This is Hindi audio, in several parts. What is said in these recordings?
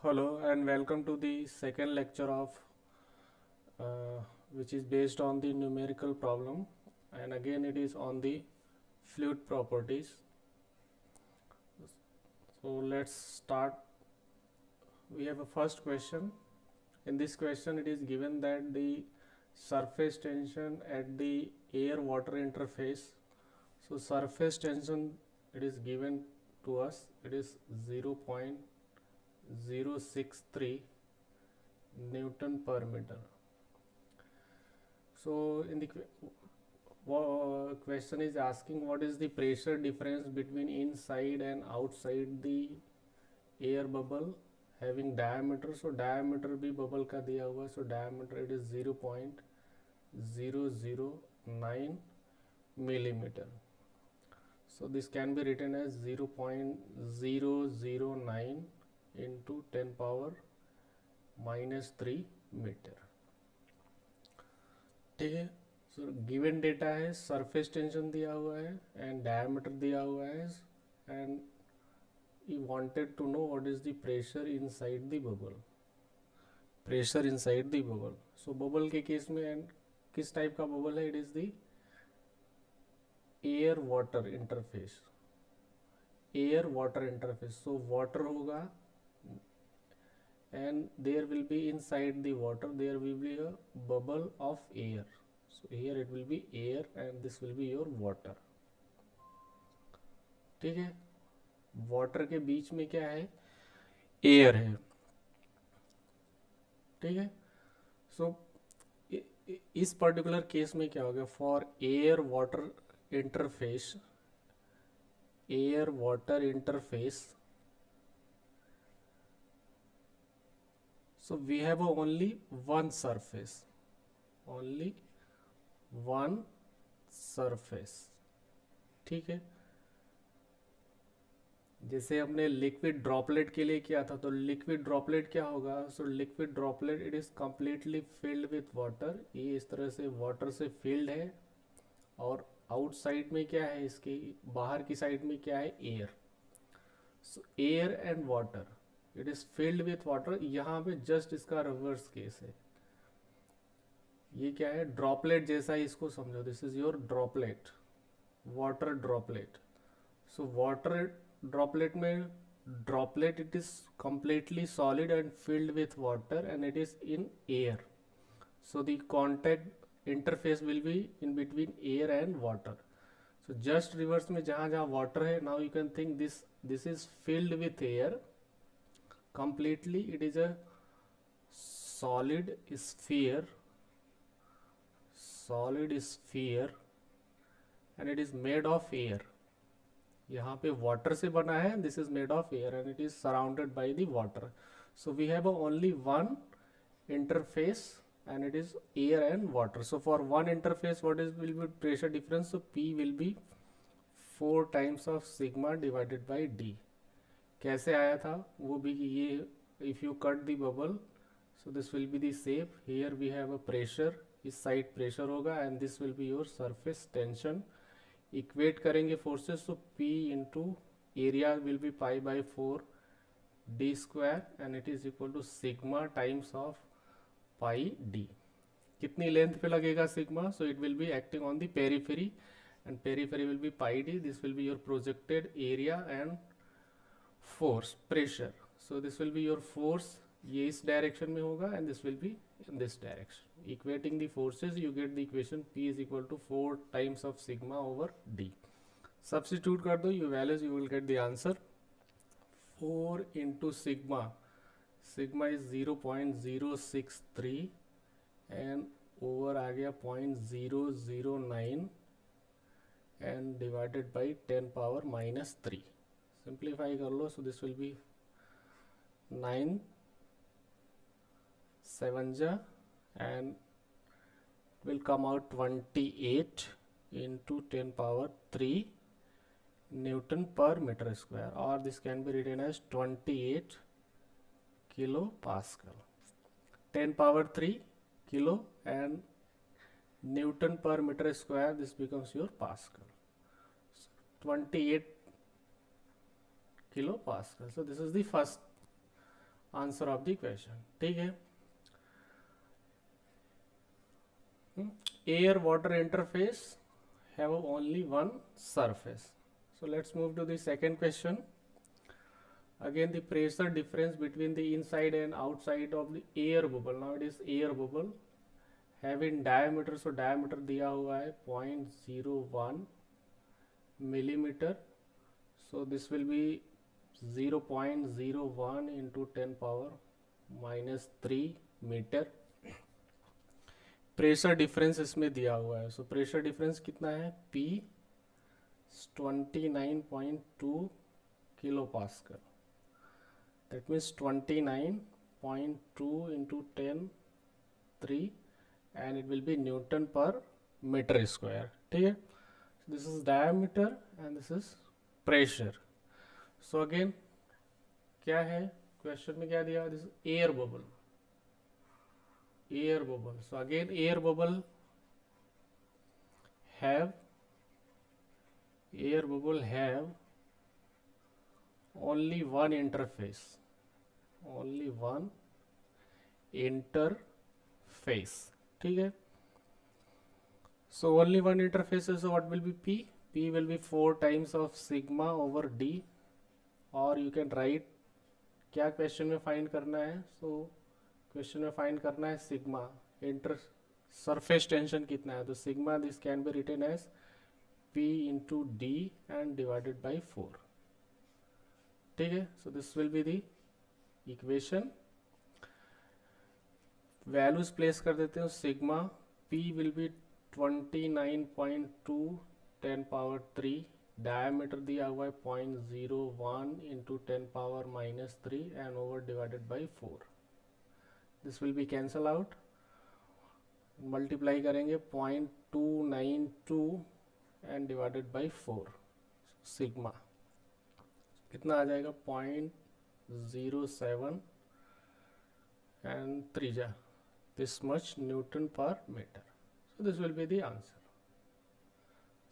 Hello and welcome to the second lecture of which is based on the numerical problem, and again it is on the fluid properties. So let's start. We have a first question. In this question it is given that the surface tension at the air water interface. So surface tension, it is given to us, it is 0.063 Newton per meter. So in the question is asking what is the pressure difference between inside and outside the air bubble having diameter. So diameter भी bubble का दिया हुआ है, so diameter it is 0.009 millimeter. So this can be written as 0.009 into 10 power minus 3 meter. ठीक है. सो गिवन डेटा है, सरफेस टेंशन दिया हुआ है एंड डायमीटर दिया हुआ है and you wanted to know what is the pressure inside the bubble. Pressure inside the bubble. So bubble के केस में एंड किस टाइप का बबल है, it is the air water interface. Air water interface, so water होगा and there will be inside the water there will be a bubble of air. So here it will be air and this will be your water. ठीक है. वाटर के बीच में क्या है, एयर है. ठीक है. सो इस पर्टिकुलर केस में क्या हो गया, for air water interface, air water interface, so we have only one surface, only one surface. ठीक है. जैसे हमने लिक्विड ड्रॉपलेट के लिए किया था, तो लिक्विड ड्रॉपलेट क्या होगा, so liquid droplet it is completely filled with water. ये इस तरह से वाटर से फिल्ड है और आउटसाइड में क्या है, इसके बाहर की साइड में क्या है, air. So air and water it is filled with water. यहाँ पे जस्ट इसका रिवर्स केस है. ये क्या है, ड्रॉपलेट जैसा ही इसको समझो. This is your droplet, water droplet. So water droplet में droplet it is completely solid and filled with water and it is in air. So the contact interface will be in between air and water. So just reverse में जहाँ जहाँ water है, now you can think this is filled with air completely. It is a solid sphere, solid sphere and it is made of air. यहाँ पे वाटर से बना है, this is made of air and it is surrounded by the water. So we have only one interface and it is air and water. So for one interface what is will be pressure difference, so P will be 4 times of sigma divided by D. कैसे आया था वो भी, ये if you cut the bubble, so this will be the shape. Here we have a pressure, इस साइड प्रेशर होगा and this will be your surface tension. Equate करेंगे फोर्सेस, तो P into area will be pi by 4 D square and it is equal to sigma times of pi D. कितनी लेंथ पे लगेगा sigma, so it will be acting on the periphery and periphery will be pi D. This will be your projected area and force pressure. So this will be your force, ये इस डायरेक्शन में होगा and this will B in this direction. Equating the forces you get the equation P is equal to 4 times of sigma over D. Substitute कर दो you values, you will get the answer 4 into sigma. Sigma is 0.063 and over आ गया 0.009 and divided by 10 power minus 3. Simplify कर लो, so this will be 9 7 ja and will come out 28 into 10 power 3 Newton per meter square, or this can be written as 28 kilo Pascal. 10 power 3 kilo and Newton per meter square, this becomes your Pascal. 28 kilopascal. So this is the first answer of the question. ठीक है, air water interface have only one surface. So let's move to the second question. Again, the pressure difference between the inside and outside of the air bubble, now it is air bubble, having diameter, so diameter दिया हुआ है 0.01 millimeter, so this will be 0.01 into 10 power minus 3 meter. Pressure difference इसमें दिया हुआ है, सो प्रेशर डिफरेंस कितना है, P 29.2 kilo pascal, that means 29.2 into 10 3 and it will be Newton per meter square. ठीक है, this is diameter and this is pressure. So again क्या है क्वेश्चन में, क्या दिया, this air bubble, air bubble. So again air bubble have only one interface, ठीक है. So only one interface, so what will be P? P will be 4 times of sigma over D, or you can write, क्या क्वेश्चन में फाइंड करना है, so क्वेश्चन में फाइंड करना है सिग्मा, इंटर सरफेस टेंशन कितना है, तो sigma this can be written as P into D and divided by 4. ठीक है, so this will be the equation. Values place कर देते हैं, sigma P will be 29.2 10 power 3, diameter दिया हुआ है 0.01 into 10 power minus 3 and over divided by 4. This will be cancel out, multiply करेंगे 0.292 एंड डिवाइडेड बाई 4, सिग्मा कितना आ जाएगा 0.07 एंड 3 जा this much newton per metre. So this will be the answer.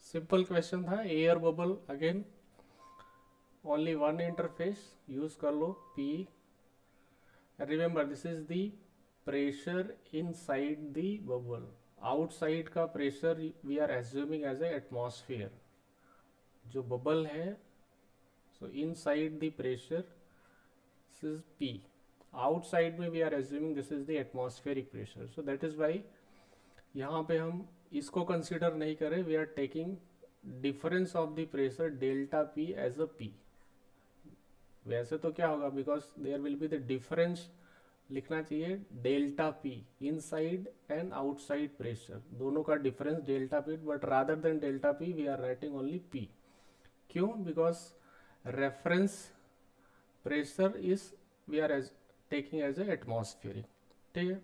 Simple question था. Air bubble again only one interface, use कर लो P. Remember this is the pressure inside the bubble, outside का pressure we are assuming as a atmosphere. जो बबल है, so inside the pressure this is P, outside में we are assuming this is the atmospheric pressure. So that is why यहाँ पे हम इसको कंसिडर नहीं करें, we are taking difference of the pressure delta P as a P. वैसे तो क्या होगा, because there will be the difference, लिखना चाहिए delta P inside and outside pressure, दोनों का difference delta P, but rather than delta P we are writing only P. क्यों, because reference pressure is we are taking as a atmospheric. ठीक है,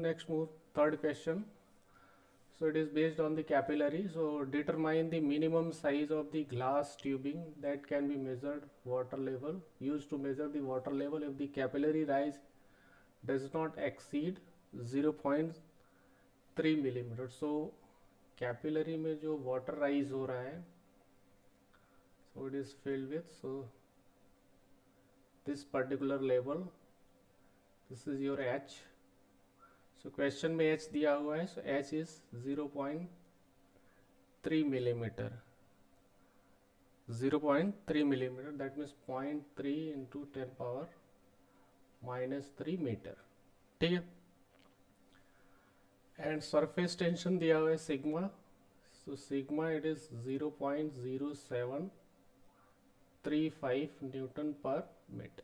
next move third question. So it is based on the capillary. So determine the minimum size of the glass tubing that can be measured water level, used to measure the water level if the capillary rise does not exceed 0.3 millimeter. So capillary में जो water rise हो रहा है, so it is filled with, so this particular level, this is your H. So question में H दिया हुआ है, so H is 0.3 millimetre, 0.3 millimetre, that means 0.3 into 10 power minus 3 metre. ठीक है, एंड सरफेस टेंशन दिया हुआ है sigma, so sigma it is 0.0735 newton per metre.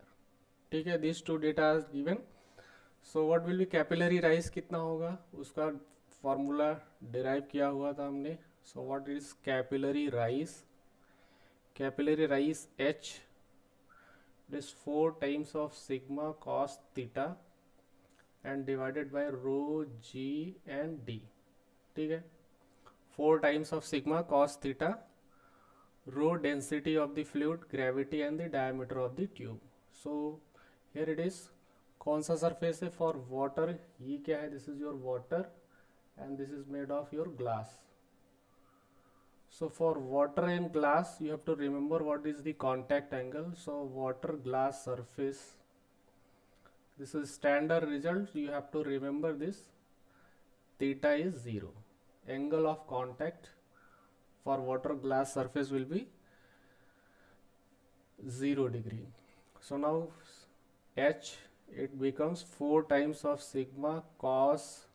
ठीक है, this two data is given. So what will be capillary rise कितना होगा, उसका फॉर्मूला डिराइव किया हुआ था हमने. So what is capillary rise, capillary rise H it is 4 times of sigma cos theta and divided by rho G and D. ठीक है, 4 times of sigma cos theta, rho density of the fluid, gravity and the diameter of the tube. So here it is, कौन सा सरफेस है फॉर वाटर, ये क्या है, this is your water and this is made of your glass. So for water and glass you have to remember what is the contact angle. So water glass surface This is standard result. You have to remember this. Theta is 0. Angle of contact for water glass surface will be 0 degree. So now H, it becomes 4 times of sigma cos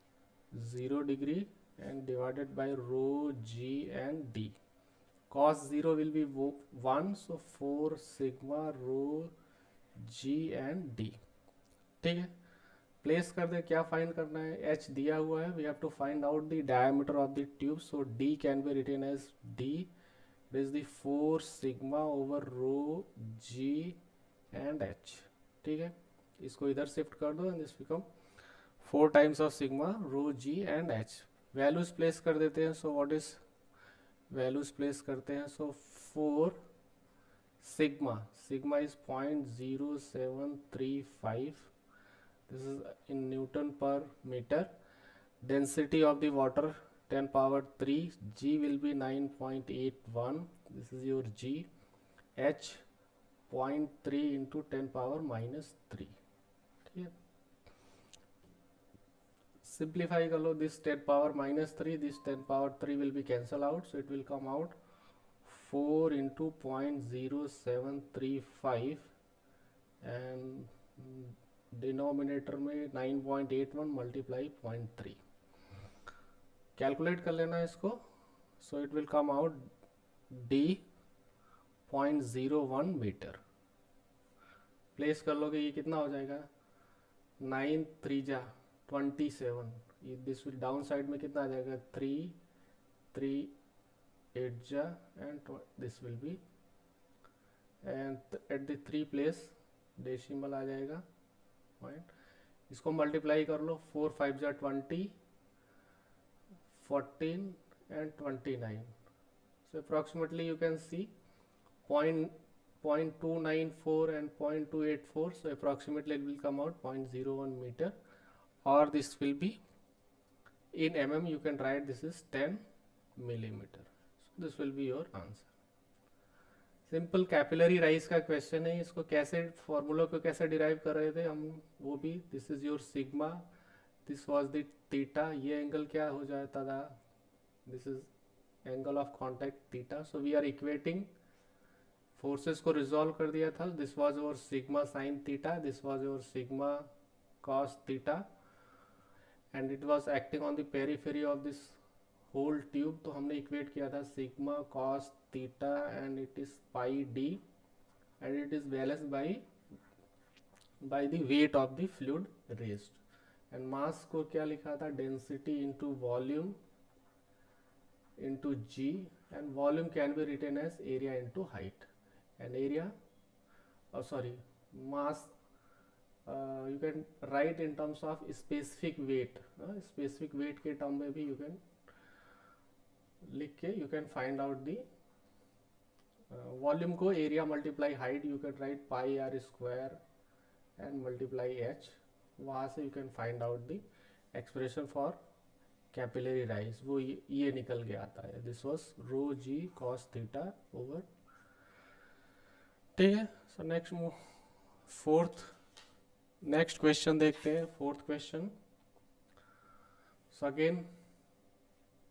0 degree and divided by rho g and d. Cos 0 will be 1, so 4 sigma rho g and d. ठीक है, प्लेस कर दे. क्या फाइंड करना है? h दिया हुआ है, we have to find out the diameter of the tube. So d can be written as d, it is the 4 sigma over rho g and h. ठीक है, इसको इधर शिफ्ट कर दो and this become 4 times of sigma rho g and h. Values place कर देते हैं. So what is values place करते हैं? So 4 sigma is 0.0735. this is in Newton per meter. Density of the water 10 power 3, g will be 9.81. this is your g. h 0.3 into 10 power minus 3. ठीक है, simplify कर लो. this 10 power minus 3, this 10 power 3 will be cancel out, so it will come out 4 into 0.0735 and denominator में 9.81 मल्टीप्लाई 0.3. कैलकुलेट कर लेना इसको. So it will come out d 0.01 metre. Place कर लोगे, ये कितना हो जाएगा? 9 3 जा 27. दिस विल डाउन साइड में कितना आ जाएगा? 3 3 8 जा and this will be, and at the 3 place decimal आ जाएगा. इसको मल्टीप्लाई कर लो. 4 5 जा 20, 14 and 29. so approximately you can see 0.294 and 0.284. so approximately it will come out 0.01 meter, or this will be in mm. you can write this is 10 millimeter. so this will be your answer. Simple capillary rise का क्वेश्चन है. इसको कैसे, फॉर्मूला को कैसे डिराइव कर रहे थे हम, वो भी. This is your sigma, this was the theta. ये एंगल क्या हो जाता था? This is angle of contact theta. So we are equating forces को रिजॉल्व कर दिया था. This was your sigma sine theta, this was your sigma cos theta, and it was acting on the periphery of this whole tube. तो हमने इक्वेट किया था sigma cos theta and it is pi D, and it is balanced by the weight of the fluid raised. And mass को क्या लिखा था? Density into volume into G, and volume can be written as area into height. And area, sorry, mass you can write in terms of specific weight. Specific weight के टर्म में भी you can लिख के you can find out the volume को area multiply height. you can write pi r square and multiply h. वहाँ से you can find out the expression for capillary rise. वो ये निकल के आता है. this was rho g cos theta over. ठीक है. so नेक्स्ट क्वेश्चन देखते हैं. Fourth question. सो अगेन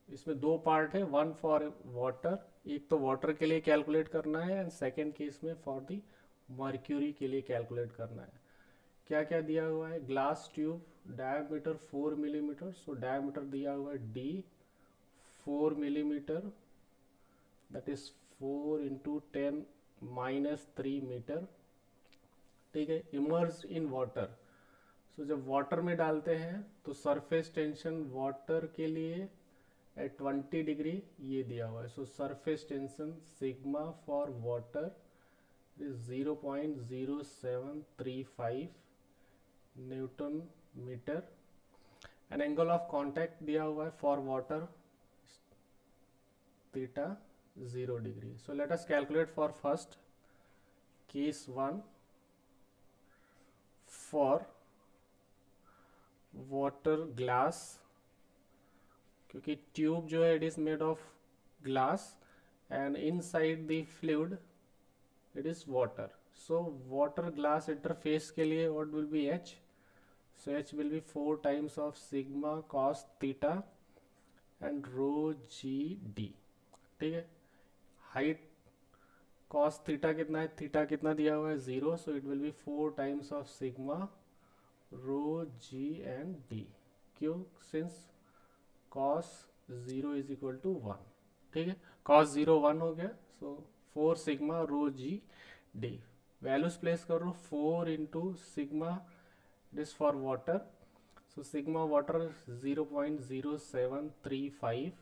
इसमें 2 पार्ट है. वन फॉर वाटर, एक तो वाटर के लिए कैलकुलेट करना है, एंड सेकेंड केस में फॉर दी मर्क्यूरी के लिए कैलकुलेट करना है. क्या क्या दिया हुआ है? Glass tube, diameter 4 millimetre. So diameter दिया हुआ है d 4 millimetre, that is 4 into 10 minus 3 metre. ठीक है. Emerge in water. सो जब वाटर में डालते हैं तो सरफेस टेंशन वाटर के लिए एट 20 डिग्री ये दिया हुआ है. So surface tension sigma for water is 0.0735 newton metre, and angle of contact दिया हुआ है for water theta 0 degree. So let us calculate for first case 1 for water glass. क्योंकि ट्यूब जो है it is made of glass and inside the fluid it is water. So water glass interface के लिए what will be H? So H will be 4 times of sigma cos theta and rho g d. ठीक है, हाइट cos थीटा कितना है, थीटा कितना दिया हुआ है 0, so it will be 4 times of sigma rho ji and d. क्यों? Since cos 0 is equal to 1. ठीक है, cos 0 1 हो गया, so 4 sigma rho g d. Values place करो, 4 into sigma this for water, so sigma water 0.0735.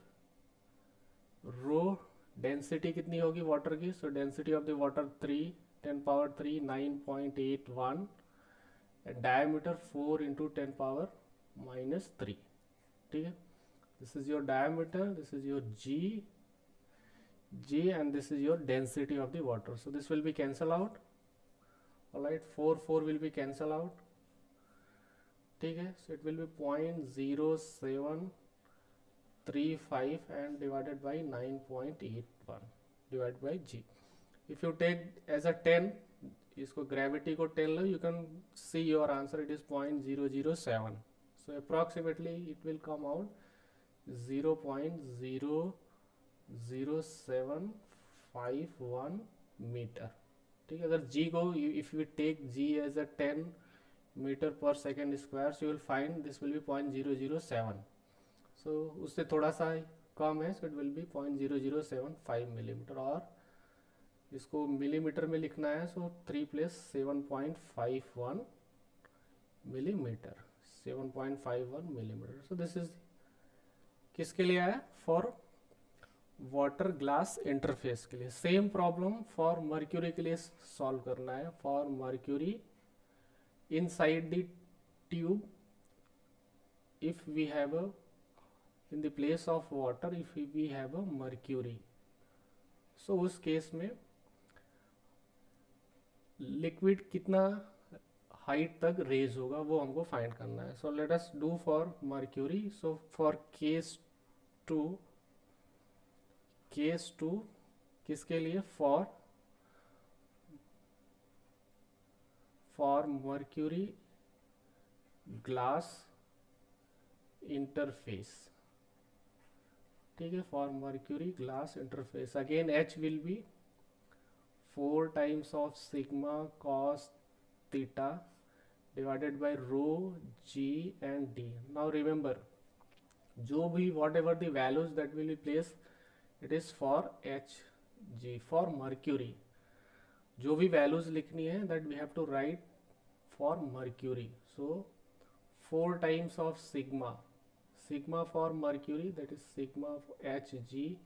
Rho density कितनी होगी वाटर की, so density of the water 3 10 power 3 9.81 and diameter 4 into 10 power -3. ठीक है, this is your diameter, this is your g and this is your density of the water. So this will be cancel out. Alright, 4 will be cancel out. ठीक है, so it will be 0.0735 and divided by 9.81 divided by g. If you take as a 10, इसको gravity को 10 लो, you can see your answer, it is 0.007. So approximately it will come out 0.00751 meter. ठीक है, अगर g को if we take g as a 10 meter per second square, so you will find this will be 0.007. so उससे थोड़ा सा कम है, so it will be 0.0075 millimeter. और इसको मिलीमीटर में लिखना है, so 3 + 7.51 millimeter, 7.51 millimeter. so this is किसके लिए है, फॉर वाटर ग्लास इंटरफेस के लिए. सेम प्रॉब्लम फॉर मर्क्यूरी के लिए सॉल्व करना है. For mercury inside the tube, if we have a, in the place of water, if we have a mercury, so उस केस में लिक्विड कितना हाइट तक रेज होगा वो हमको फाइंड करना है. So let us do for mercury. So for case two किसके लिए, फॉर मर्क्यूरी ग्लास इंटरफेस. ठीक है, for mercury glass interface, again H will be 4 times of sigma cos theta divided by rho ji and D. Now remember, जो भी whatever the values that will be place, it is for H G, for mercury. जो भी वैल्यूज लिखनी है that we have to write for mercury. So 4 times of sigma for mercury, that is sigma H G.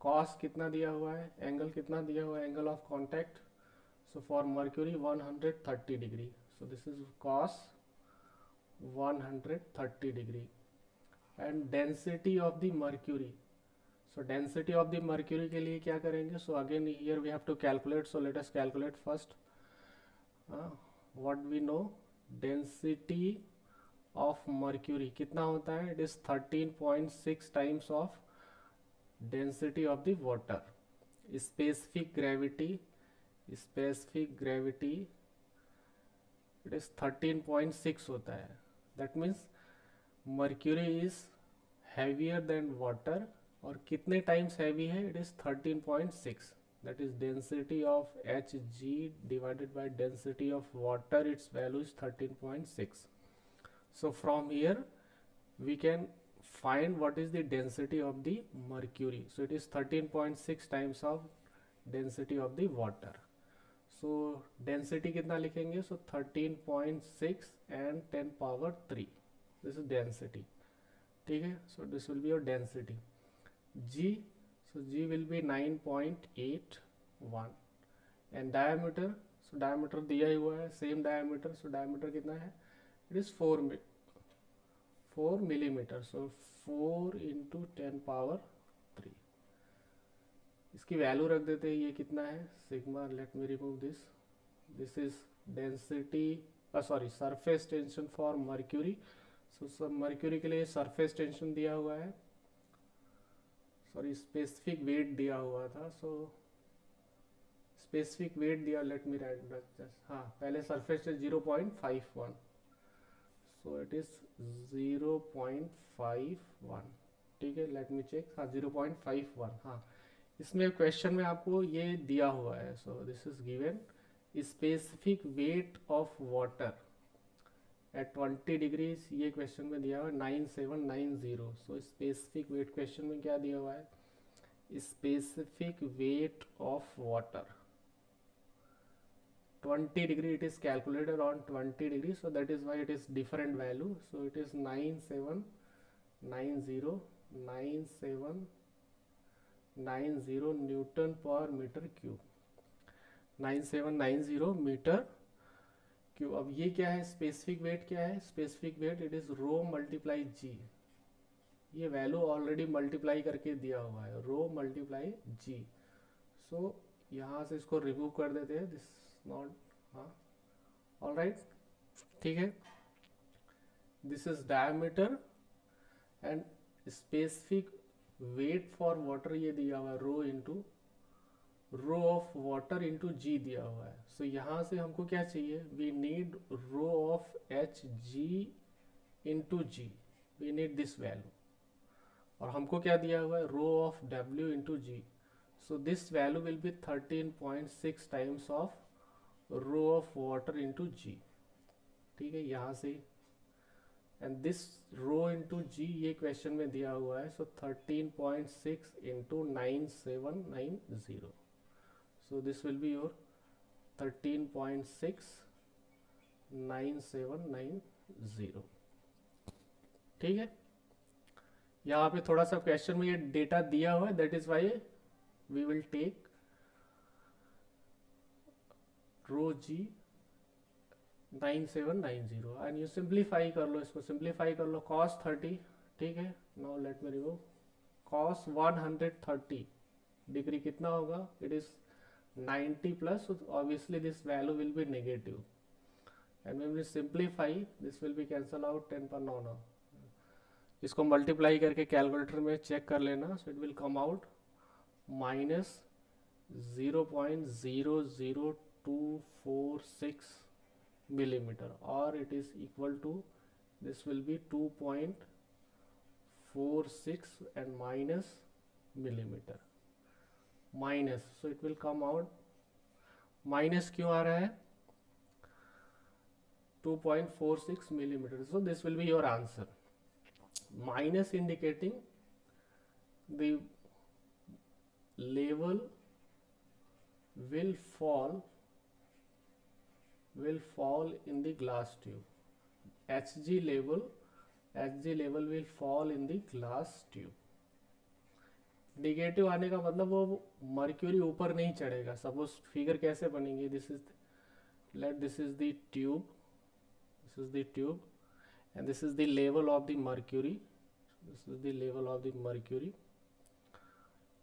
Cos कितना दिया हुआ है, एंगल कितना दिया हुआ है, angle of contact, so for mercury 130 degree. So this is cos 130 degree. And density of the mercury, so density of the mercury के लिए क्या करेंगे, so again here we have to calculate. So let us calculate first what we know. Density of mercury कितना होता है, it is 13.6 times of density of the water. Specific gravity it is 13.6 होता है. That means mercury is heavier than water. और कितने टाइम्स हैवी है, it is 13.6. That is density of H G divided by density of water, it's value is 13.6. so from here we can find what is the density of the mercury. so it is 13.6 times of density of the water. so density कितना लिखेंगे, so 13.6 and 10 power 3, this is density. ठीक है, so this will be your density. G, so G will be 9.81 and diameter, so diameter दिया ही हुआ है, same diameter, so diameter कितना है, it is 4 millimeter, so 4 into 10 power 3. इसकी वैल्यू रख देते हैं, ये कितना है, sigma. Late me remove this is density, sorry surface tension for mercury. So mercury के लिए सरफेस टेंशन दिया हुआ है, सॉरी स्पेसिफिक वेट दिया हुआ था. सो स्पेसिफिक वेट दिया, लेट मी राइट जस्ट, हाँ पहले सरफेस 0.51. सो इट इज 0.51, ठीक है, लेट मी चेक, हाँ 0.51, हाँ इसमें क्वेश्चन में आपको ये दिया हुआ है, so this is given specific weight of water at 20 degrees, ये क्वेश्चन में दिया हुआ है 9790। सो स्पेसिफिक वेट क्वेश्चन में क्या दिया हुआ है, specific weight of water 20 degree, it is calculated on 20 degree, so that is why it is different value, so it is 9790 Newton per meter cube, 9790 metre cube. अब ये क्या है, स्पेसिफिक वेट क्या है, specific weight it is rho multiply g, ये वैल्यू ऑलरेडी मल्टीप्लाई करके दिया हुआ है, रो मल्टीप्लाई जी। सो यहाँ से इसको रिमूव कर देते हैं, दिस नॉट, हाँ ऑल राइट, ठीक है। This is diameter and specific weight for water ये दिया हुआ है rho into rho of water into g दिया हुआ है। सो यहाँ से हमको क्या चाहिए, we need rho of H g into g, we need this value, और हमको क्या दिया हुआ है, रो ऑफ डब्ल्यू into g. So this value will be 13.6 times of row of water into जी, ठीक है, यहाँ से, एंड दिस रो इंटू जी ये क्वेश्चन में दिया हुआ है, सो 13.6 into 9790, so this will be your 13.69790, ठीक है। यहाँ पे थोड़ा सा क्वेश्चन में ये डेटा दिया हुआ है, that is why we will take rho G 9790 and you simplify कर लो, इसको सिंप्लीफाई कर लो, cos 30, ठीक है। Now let me remove cos 130 degree कितना होगा, it is 90 plus, so obviously this value will be negative, and when we simplify this will be cancel out 10 पर, no, इसको मल्टीप्लाई करके कैलकुलेटर में चेक कर लेना, so it will come out minus 0.00246 millimeter, or it is equal to, this will be 2.46 and minus millimeter, minus, so it will come out, minus क्यों आ रहा है, 2.46 millimetre, so this will be your answer. Minus indicating the level will fall in the glass tube, Hg level will fall in the glass tube। Negative आने का मतलब वो मर्क्यूरी ऊपर नहीं चढ़ेगा। सपोज फिगर कैसे बनेंगे, this is the tube, and this is the level of the mercury,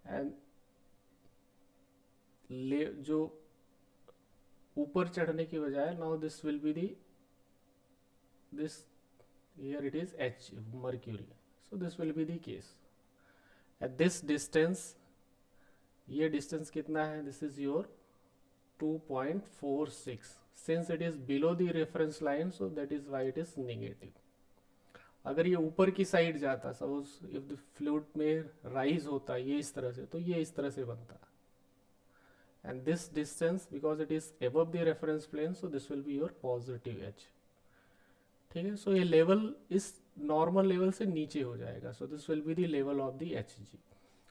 and जो ऊपर चढ़ने की बजाय, now this will B this here it is H mercury, so this will be the case at this distance. ये डिस्टेंस कितना है, this is your 2.46, since it is below the reference line, so that is why it is negative. अगर ये ऊपर की साइड जाता, सपोज इफ द फ्लूइड में राइज होता है ये इस तरह से, तो ये इस तरह से बनता है, and this distance because it is above the reference plane, so this will be your positive H, ठीक है। सो ये लेवल इस नॉर्मल लेवल से नीचे हो जाएगा, so this will be the level of the H G,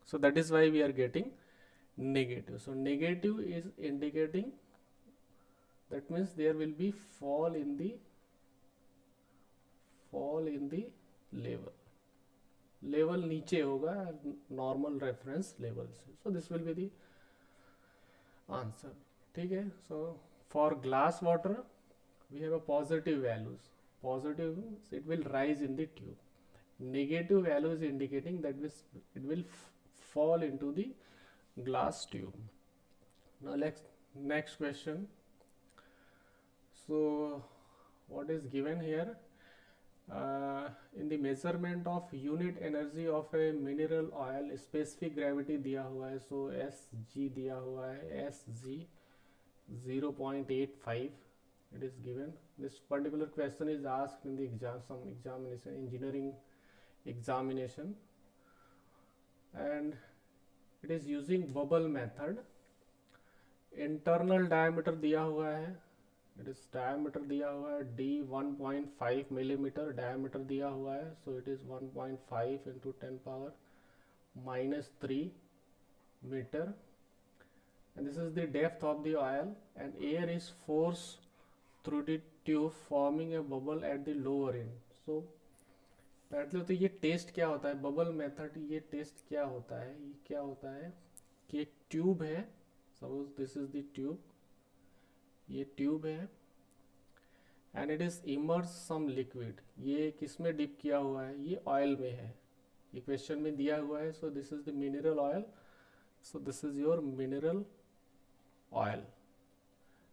so that is why we are getting negative. So negative is indicating, that means there will be fall in the level नीचे होगा normal reference level से, so this will be the answer, ठीक है। So for glass water we have a positive values, positive it will rise in the tube, negative value is indicating that it will fall into the glass tube. Now next question. So what is given here, in the measurement of unit energy of a mineral oil, specific gravity दिया हुआ है, so Sg दिया हुआ है, Sg 0.85, it is given. This particular question is asked in the exam, some examination, engineering examination, and it is using bubble method. Internal diameter दिया हुआ है, इट इज डायमीटर दिया हुआ है d 1.5 मिलीमीटर डायमीटर दिया हुआ है, सो इट इज 1.5 इंटू 10⁻³ metre, and this is the depth of the oil, and air is forced through the tube forming a bubble at the lower end. So पहले तो ये टेस्ट क्या होता है, बबल मेथड, ये टेस्ट क्या होता है, ये क्या होता है कि एक ट्यूब है, suppose this is the tube, ये ट्यूब है, and it is immerse some liquid, ये किस में डिप किया हुआ है, ये ऑयल में है, ये क्वेश्चन में दिया हुआ है, so this is the mineral oil, so this is your mineral oil,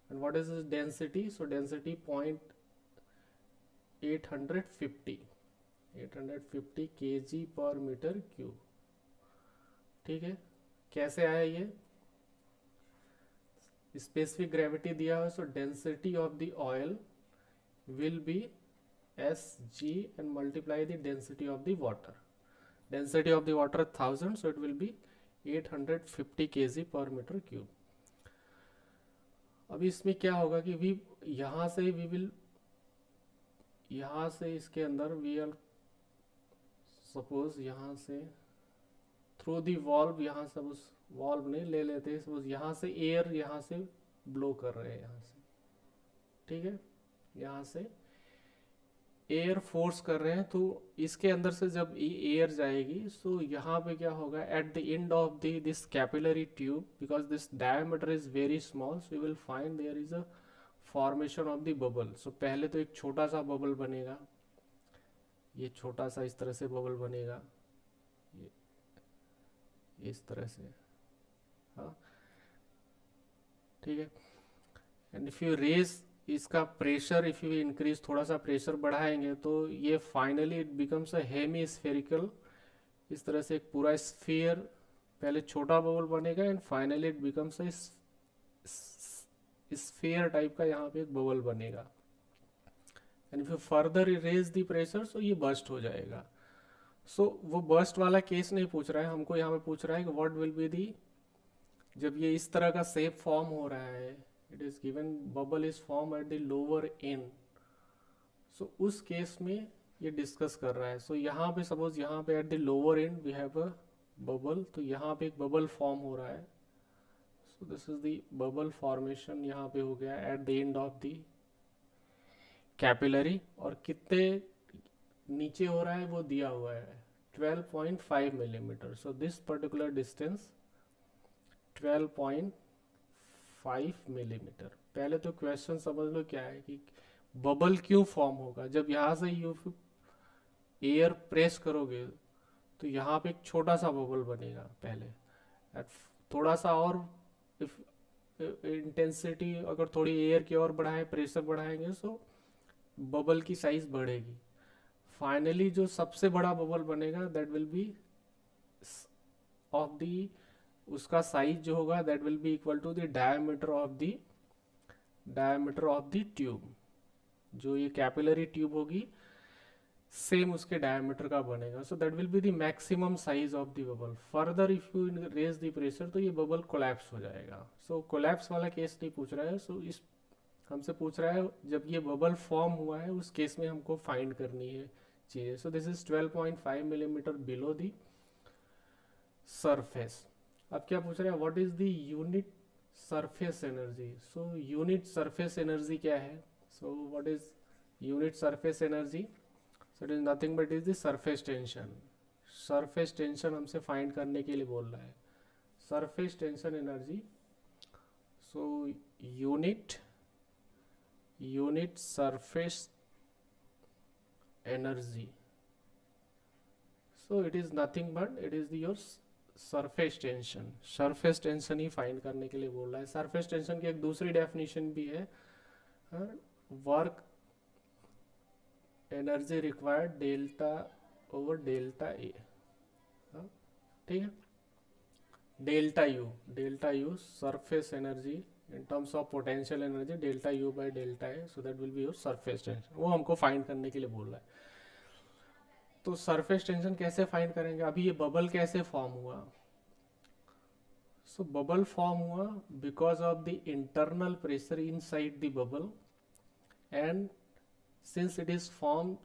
and what is its density, so density 850 kg per meter cube. ठीक है, कैसे आया ये, स्पेसिफिक ग्रेविटी दिया है, सो density of the oil will be Sg and multiply the density of the water. Density of the water 1000, so it will be 850 kg per meter cube. अभी इसमें क्या होगा कि वी यहाँ से वी विल, यहाँ से इसके अंदर वी आर सपोज यहाँ से थ्रू दी वॉल्व, यहाँ से उस वॉल्व नहीं ले लेते हैं, सपोज यहाँ से एयर यहाँ से ब्लो कर रहे हैं यहाँ से, ठीक है, यहाँ से एयर फोर्स कर रहे हैं, तो इसके अंदर से जब एयर जाएगी, सो यहाँ पे क्या होगा, at the end of this capillary tube, because this diameter is very small, so you will find there is a formation of the bubble. So पहले तो एक छोटा सा बबल बनेगा, ये छोटा सा इस तरह से बबल बनेगा, ये इस तरह से, हाँ ठीक है, एंड इफ यू रेज इसका प्रेशर, इफ यू इंक्रीज, थोड़ा सा प्रेशर बढ़ाएंगे, तो ये finally it becomes a hemispherical, इस तरह से एक पूरा स्फीयर, पहले छोटा बबल बनेगा and finally it becomes a sphere type का यहाँ पे एक बबल बनेगा, and if you further raise the pressure, so ये बर्स्ट हो जाएगा. सो वो बर्स्ट वाला केस नहीं पूछ रहा है हमको, यहाँ पे पूछ रहा है कि व्हाट विल बी दी, जब ये इस तरह का शेप फॉर्म हो रहा है, it is given bubble is formed at the lower end, so उस केस में ये डिस्कस कर रहा है. सो यहाँ पे सपोज यहाँ पे at the lower end we have a bubble, तो यहाँ पे एक बबल फॉर्म हो रहा है, so this is the bubble formation यहाँ पे हो गया at the end of the capillary, और कितने नीचे हो रहा है वो दिया हुआ है 12.5 millimetre, so this particular distance 12.5 millimetre. पहले तो क्वेश्चन समझ लो क्या है कि बबल क्यों फॉर्म होगा, जब यहाँ से यू एयर प्रेस करोगे तो यहाँ पे एक छोटा सा बबल बनेगा पहले, थोड़ा सा और इफ इंटेंसिटी अगर थोड़ी एयर की और बढ़ाएं, प्रेशर बढ़ाएंगे, सो बबल की साइज बढ़ेगी. फाइनली जो सबसे बड़ा बबल बनेगा that will be of the, उसका साइज जो होगा that will be equal to the diameter of the tube, जो ये कैपिलरी ट्यूब होगी सेम उसके डायमीटर का बनेगा, so that will be the maximum size of the bubble. Further if you raise the pressure, तो ये बबल कोलैप्स हो जाएगा. सो कोलैप्स वाला केस नहीं पूछ रहा है, सो इस हमसे पूछ रहा है जब ये बबल फॉर्म हुआ है उस केस में हमको फाइंड करनी है चीज़ें. सो this is 12.5 millimetre below the surface. अब क्या पूछ रहे हैं, what is the unit surface energy. So unit surface energy क्या है, सो what is unit surface energy, so it is nothing but is the surface tension. Surface tension हमसे फाइंड करने के लिए बोल रहा है, surface tension energy. So unit surface energy, so it is nothing but it is your surface tension. Surface tension he find करने के लिए बोल रहा है. सरफेस टेंशन की एक दूसरी डेफिनेशन भी है, work energy required delta over delta A, ठीक है, delta U surface energy in terms of potential energy delta U by delta A, so that will be your surface tension. वो हमको फाइंड करने के लिए बोल रहा है। तो सरफेस टेंशन कैसे फाइंड करेंगे? अभी ये बबल कैसे फॉर्म हुआ? सो बबल फॉर्म हुआ because of the internal pressure inside the bubble, and since it is formed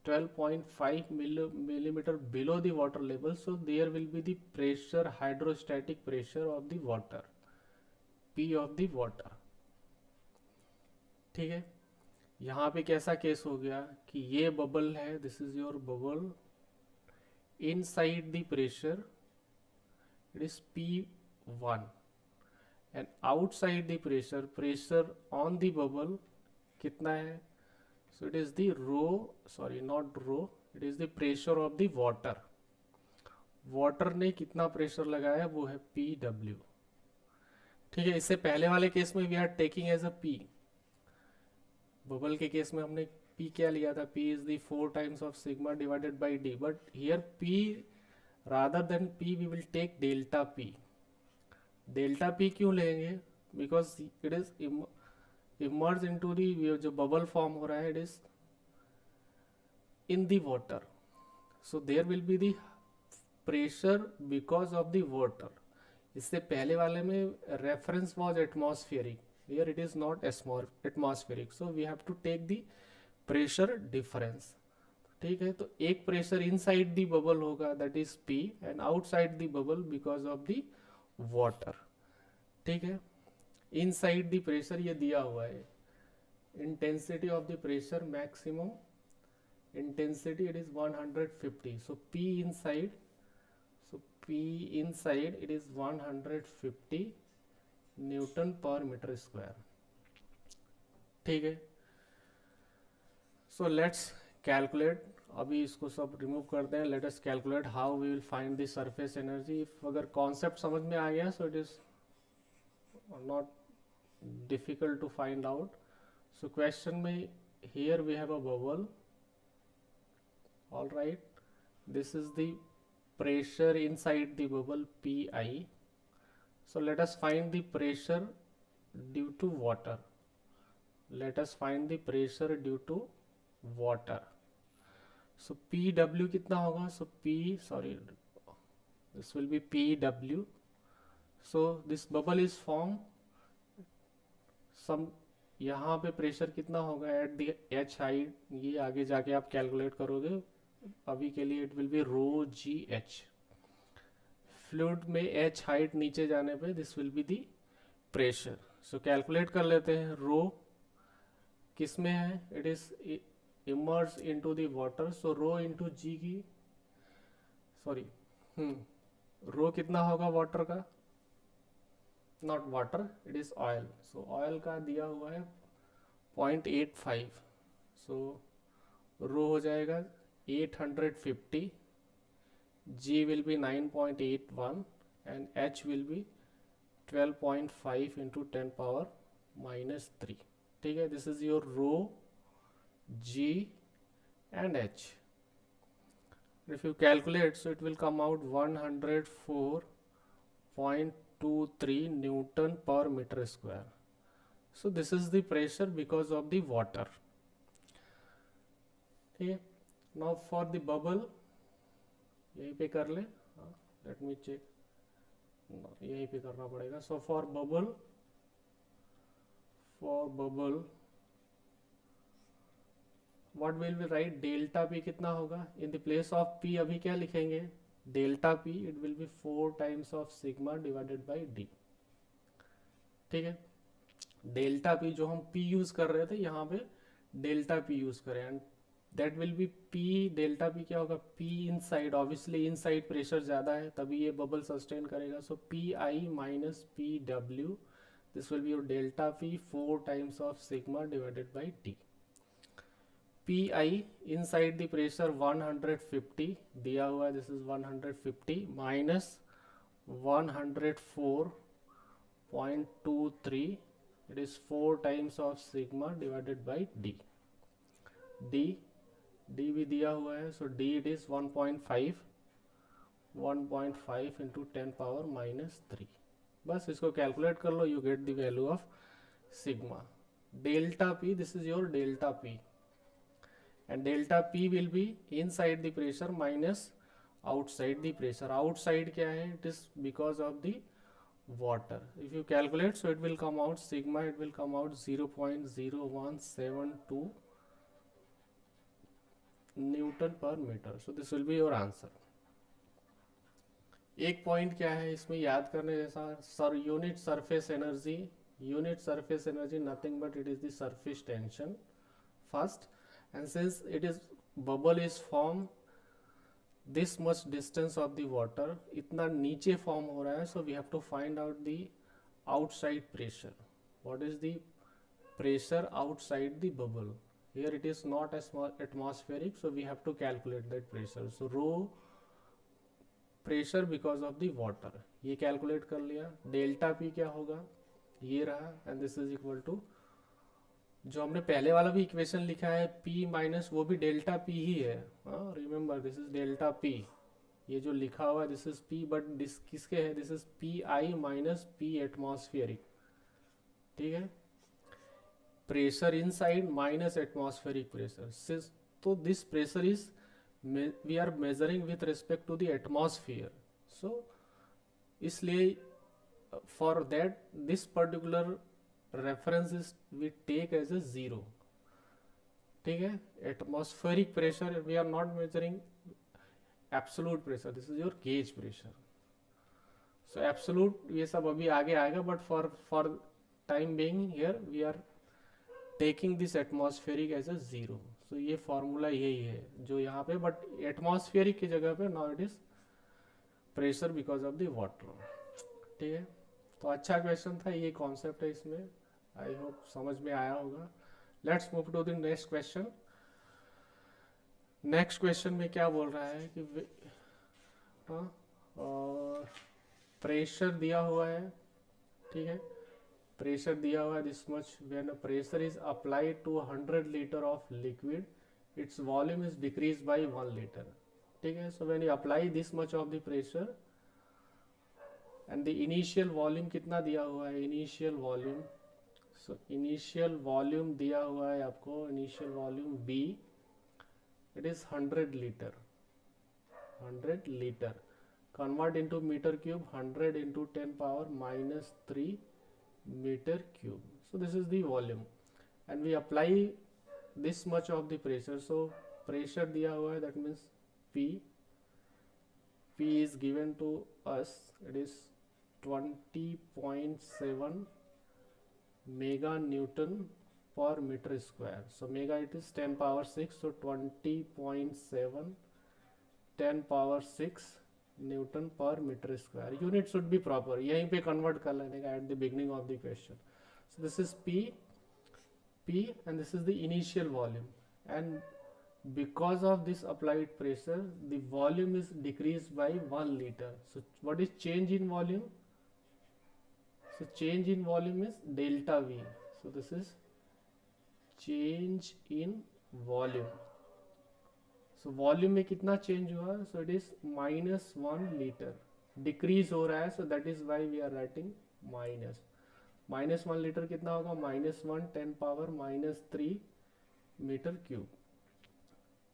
12.5 millimeter below the water level, so there will be the pressure, hydrostatic pressure of the water, P of the water। ठीक है, यहाँ पे कैसा केस हो गया कि ये बबल है, this is your bubble, inside the pressure it is P1 and outside the pressure, pressure on the bubble कितना है? So it is the rho, sorry not rho, it is the pressure of the water. Water ने कितना प्रेशर लगाया? वो है PW। ठीक है, इससे पहले वाले केस में we are taking as a P, bubble के केस में हमने P क्या लिया था? P is the 4 times of sigma divided by D, but here P rather than P we will take delta P। Delta P क्यों लेंगे? Because it is emerge into the, जो बबल फॉर्म हो रहा है it is in the water, so there will be the pressure because of the water. इससे पहले वाले में reference was atmospheric, here it is not atmospheric, so we have to take the pressure difference. ठीक है, तो एक प्रेशर इनसाइड द बबल होगा that is P, and outside the bubble because of the water. ठीक है, इनसाइड द प्रेशर ये दिया हुआ है, intensity of the pressure maximum intensity it is 150, so P inside, so P inside it is 150 newton per metre square. ठीक है, सो लेट्स कैलकुलेट, अभी इसको सब रिमूव करते हैं, let us calculate how we will find the surface energy. अगर कॉन्सेप्ट समझ में आ गया so it is not difficult to find out। So question में here we have a bubble, all right, this is the pressure inside the bubble Pi, so let us find the pressure due to water, let us find the pressure due to water। so Pw कितना होगा? so P, sorry, this will be Pw, so this bubble is formed, सम यहाँ पे प्रेशर कितना होगा एट द H हाइट, ये आगे जाके आप कैलकुलेट करोगे, अभी के लिए it will be rho g h. Fluid में H हाइट नीचे जाने पे this will be the pressure. So calculate कर लेते हैं, रो किस में है? It is emerge into the water, so rho into g की, सॉरी रो कितना होगा वाटर का? Not water, it is oil, so oil का दिया हुआ है 0.85, सो रो हो जाएगा 850, G will be 9.81 and H will be 12.5 into 10 power -3। ठीक है, this is your rho, G and H। if you calculate, so it will come out 104.23 Newton per meter square। so this is the pressure because of the water। ठीक है, now for the bubble, यहीं पे कर ले, let me check, यहीं पे करना पड़ेगा। so for bubble what will we write? Delta P कितना होगा? in the place of P अभी क्या लिखेंगे? Delta P it will be 4 times of sigma divided by D। ठीक है, डेल्टा P जो हम P यूज कर रहे थे यहाँ पे डेल्टा P यूज करें, and that will B P, delta P क्या होगा? P inside, obviously inside pressure ज़्यादा है तभी ये बबल सस्टेन करेगा, सो PI minus PW, this will be your delta P 4 times of sigma divided by D। PI inside the pressure 150 दिया हुआ है, this is 150 minus 104.23, it is 4 times of sigma divided by D। D भी दिया हुआ है, so D it is 1.5 into 10 power -3, बस इसको कैलकुलेट कर लो, you get the value of sigma. Delta P, this is your delta P, and delta P will be inside the pressure minus outside the pressure. Outside क्या है? It is because of the water. If you calculate, so it will come out sigma, it will come out 0.0172 Newton per meter. So this will be your answer. एक पॉइंट क्या है इसमें याद करने जैसा, sir unit surface energy, unit surface energy nothing but it is the surface tension first, and since it is bubble is formed this much distance of the water, इतना नीचे फॉर्म हो रहा है, so we have to find out the outside pressure. What is the pressure outside the bubble? Here it is not atmospheric, so we have to calculate that pressure. So rho pressure because of the water, ये calculate कर लिया. डेल्टा पी क्या होगा, ये रहा, and this is equal to जो हमने पहले वाला भी इक्वेशन लिखा है P माइनस, वो भी डेल्टा P ही है. Remember this is delta P, ये जो लिखा हुआ है this is P, but this किसके है, this is PI minus P atmospheric. ठीक है, pressure inside minus atmospheric pressure. तो this pressure is we are measuring with respect to the atmosphere. So इसलिए for that this particular reference is we take as a zero. ठीक है, atmospheric pressure we are not measuring absolute pressure, this is your gauge pressure. So absolute ये सब अभी आगे आएगा, but for time being here we are taking this atmospheric as a zero. So ये फॉर्मूला यही है जो यहाँ पे, बट एटमॉस्फेरिक की जगह पे now it is pressure because of the water. ठीक है, तो अच्छा क्वेश्चन था, ये कॉन्सेप्ट है इसमें, आई होप समझ में आया होगा. Let's move to the next question. Next question में क्या बोल रहा है कि प्रेशर दिया हुआ है. ठीक है, प्रेशर दिया हुआ है this much, when pressure is applied to 100 litre of liquid it's volume is decrease by 1 litre. ठीक है, so when you apply this much of the pressure and the initial volume कितना दिया हुआ है, initial volume, so initial volume दिया हुआ है आपको, initial volume B, it is 100 litre. 100 litre convert into metre cube, 100 into 10 power minus 3 metre cube. So this is the volume and we apply this much of the pressure. So pressure दिया हुआ है, that means P is given to us, it is 20.7 mega Newton per meter square. So mega it is 10 power 6, so 20.7 10 power 6 Newton per meter square. Unit should be proper, यहीं पे convert कर लेने का at the beginning of the question. So this is P and this is the initial volume, and because of this applied pressure the volume is decreased by 1 liter. So what is change in volume? So change in volume is delta V. So this is change in volume. So volume में कितना change हुआ? So it is minus 1 liter. Decrease हो रहा है, so that is why we are writing minus. Minus 1 liter कितना होगा? Minus 1 10 power minus 3 metre cube.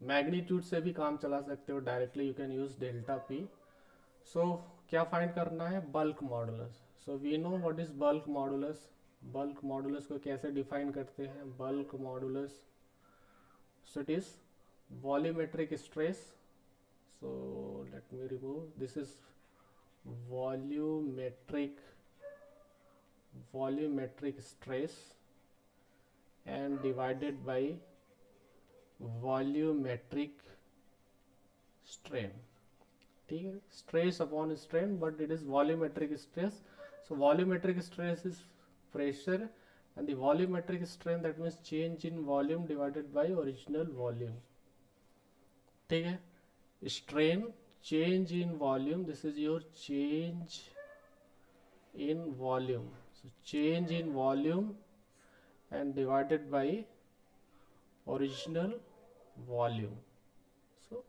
Magnitude से भी काम चला सकते हो directly, you can use delta P. So क्या फाइंड करना है? Bulk modulus. So we know what is bulk modulus. Bulk modulus को कैसे डिफाइन करते हैं? Bulk modulus, so it is volumetric stress. So let me remove, this is volumetric stress and divided by volumetric strain. ठीक है, stress upon strain, but it is volumetric stress. So volumetric stress is pressure and the volumetric strain that means change in volume divided by original volume. ठीक है, strain change in volume, this is your change in volume. So change in volume and divided by original volume. So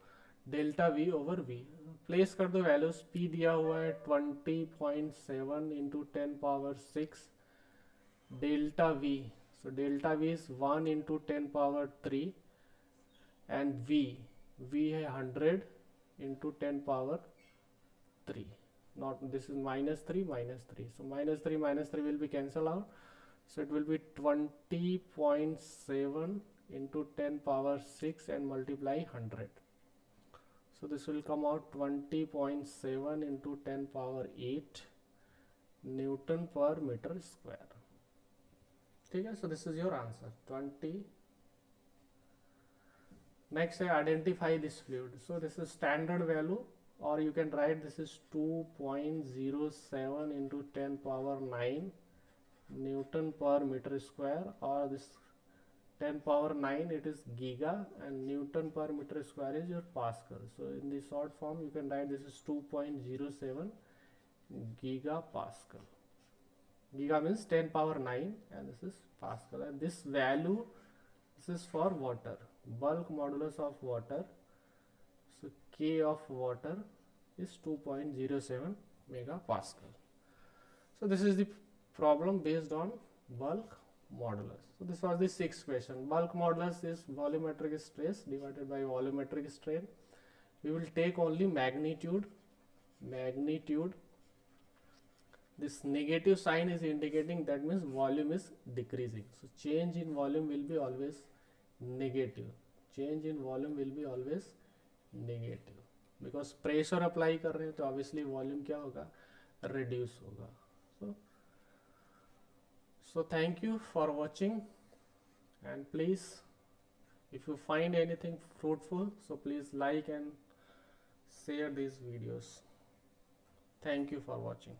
delta V over V. Place कर दो वैल्यूज, पी दिया हुआ है 20.7 into 10 power 6 delta V, so delta v is 1 into 10 power 3 and v है 100 into 10 power 3, not this is -3, so -3 will be cancel out, so it will be 20.7 into 10 power 6 and multiply 100, so this will come out 20.7 into 10 power 8 Newton per meter square. ठीक है, so this is your answer 20. Next है identify this fluid, so this is standard value, or you can write this is 2.07 into 10 power 9 Newton per meter square, or this 10 power 9 it is giga and Newton per meter square is your Pascal. So in the short form you can write this is 2.07 giga Pascal. Giga means 10 power 9 and this is Pascal, and this value, this is for water, bulk modulus of water, so K of water is 2.07 megapascal. So this is the problem based on bulk modulus. So this was the sixth question. Bulk modulus is volumetric stress divided by volumetric strain. We will take only magnitude. This negative sign is indicating that means volume is decreasing, so change in volume will be always negative, because pressure apply कर रहे हैं तो obviously volume क्या होगा, reduce होगा. So thank you for watching, and please if you find anything fruitful, so please like and share these videos. Thank you for watching.